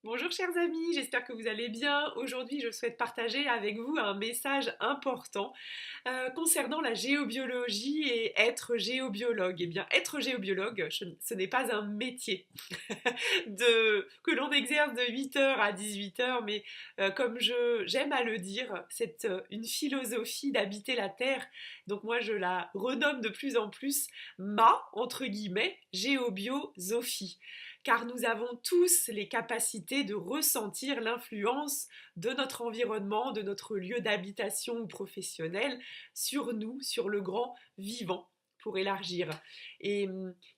Bonjour chers amis, j'espère que vous allez bien. Aujourd'hui, je souhaite partager avec vous un message important concernant la géobiologie et être géobiologue. Eh bien, être géobiologue, ce n'est pas un métier que l'on exerce de 8 heures à 18 heures, mais comme j'aime à le dire, c'est une philosophie d'habiter la Terre. Donc moi, je la renomme de plus en plus entre guillemets, géobiosophie, car nous avons tous les capacités de ressentir l'influence de notre environnement, de notre lieu d'habitation ou professionnel sur nous, sur le grand vivant, pour élargir. Et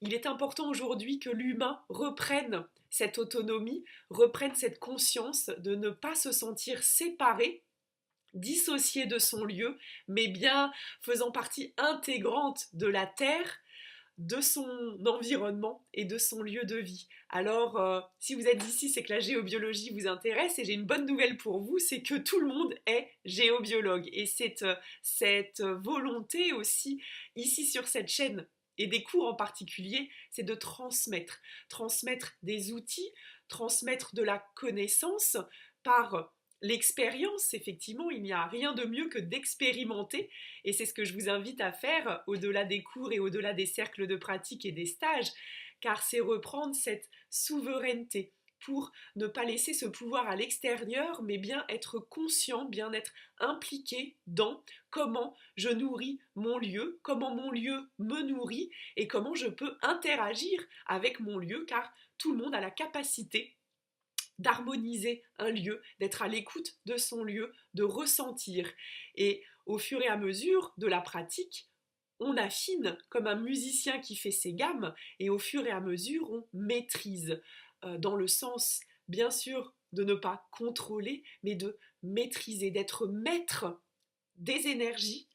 il est important aujourd'hui que l'humain reprenne cette autonomie, reprenne cette conscience de ne pas se sentir séparé, dissocié de son lieu, mais bien faisant partie intégrante de la Terre, de son environnement et de son lieu de vie. Alors, si vous êtes ici, c'est que la géobiologie vous intéresse et j'ai une bonne nouvelle pour vous, c'est que tout le monde est géobiologue. Et cette volonté aussi, ici sur cette chaîne, et des cours en particulier, c'est de transmettre des outils, transmettre de la connaissance par l'expérience. Effectivement, il n'y a rien de mieux que d'expérimenter et c'est ce que je vous invite à faire au-delà des cours et au-delà des cercles de pratique et des stages, car c'est reprendre cette souveraineté pour ne pas laisser ce pouvoir à l'extérieur, mais bien être conscient, bien être impliqué dans comment je nourris mon lieu, comment mon lieu me nourrit et comment je peux interagir avec mon lieu, car tout le monde a la capacité d'harmoniser un lieu, d'être à l'écoute de son lieu, de ressentir. Et au fur et à mesure de la pratique, on affine comme un musicien qui fait ses gammes et au fur et à mesure on maîtrise dans le sens bien sûr de ne pas contrôler mais de maîtriser, d'être maître des énergies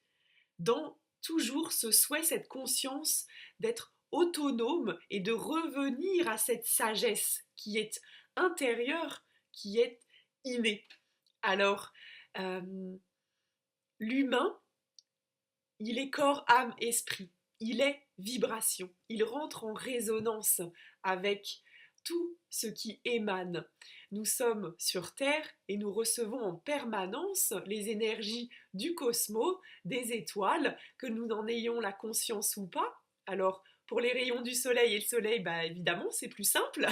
dans toujours ce souhait, cette conscience d'être autonome et de revenir à cette sagesse qui est intérieure, qui est innée. Alors, euh, l'humain, il est corps, âme, esprit. Il est vibration. Il rentre en résonance avec tout ce qui émane. Nous sommes sur Terre et nous recevons en permanence les énergies du cosmos, des étoiles, que nous en ayons la conscience ou pas. Alors, pour les rayons du soleil et le soleil, bah évidemment, c'est plus simple,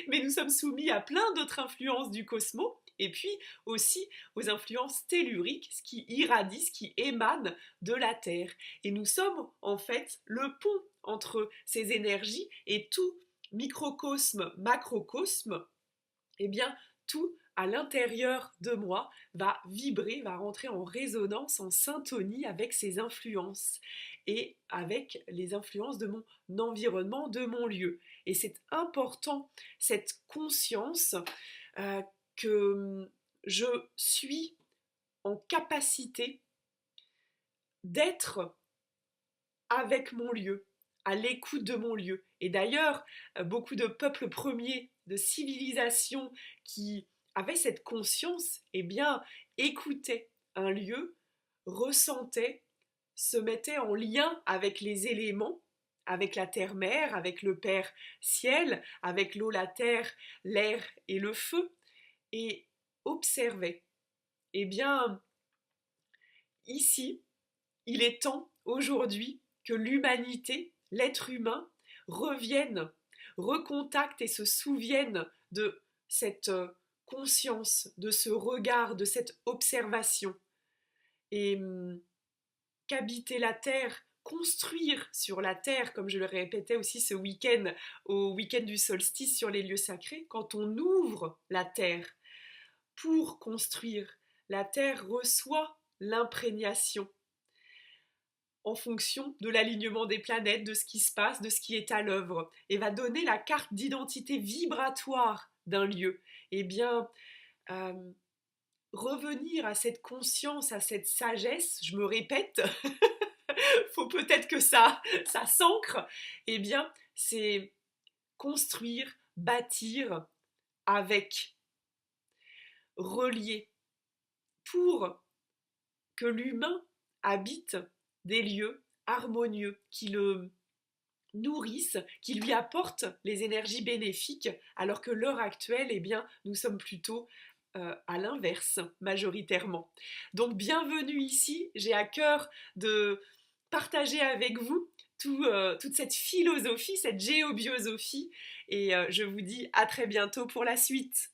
mais nous sommes soumis à plein d'autres influences du cosmos, et puis aussi aux influences telluriques, ce qui irradie, ce qui émane de la Terre. Et nous sommes en fait le pont entre ces énergies et tout microcosme, macrocosme, eh bien tout à l'intérieur de moi va vibrer, va rentrer en résonance, en syntonie avec ces influences et avec les influences de mon environnement, de mon lieu. Et c'est important, cette conscience euh, que je suis en capacité d'être avec mon lieu, à l'écoute de mon lieu. Et d'ailleurs, beaucoup de peuples premiers, de civilisations qui avaient cette conscience, eh bien, écoutaient un lieu, ressentaient, se mettaient en lien avec les éléments, avec la terre-mère, avec le Père ciel, avec l'eau, la terre, l'air et le feu, et observaient. Eh bien, ici, il est temps aujourd'hui que l'humanité, l'être humain, revienne, recontacte et se souvienne de cette conscience, de ce regard, de cette observation. Et qu'habiter la terre, construire sur la terre, comme je le répétais aussi ce week-end, au week-end du solstice sur les lieux sacrés, quand on ouvre la terre pour construire, la terre reçoit l'imprégnation en fonction de l'alignement des planètes, de ce qui se passe, de ce qui est à l'œuvre, et va donner la carte d'identité vibratoire d'un lieu. Eh bien, euh, revenir à cette conscience, à cette sagesse, je me répète, faut peut-être que ça s'ancre, eh bien, c'est construire, bâtir avec, relier, pour que l'humain habite des lieux harmonieux qui le nourrissent, qui lui apportent les énergies bénéfiques, alors que l'heure actuelle, eh bien, nous sommes plutôt à l'inverse, majoritairement. Donc bienvenue ici, j'ai à cœur de partager avec vous toute cette philosophie, cette géobiosophie, et je vous dis à très bientôt pour la suite.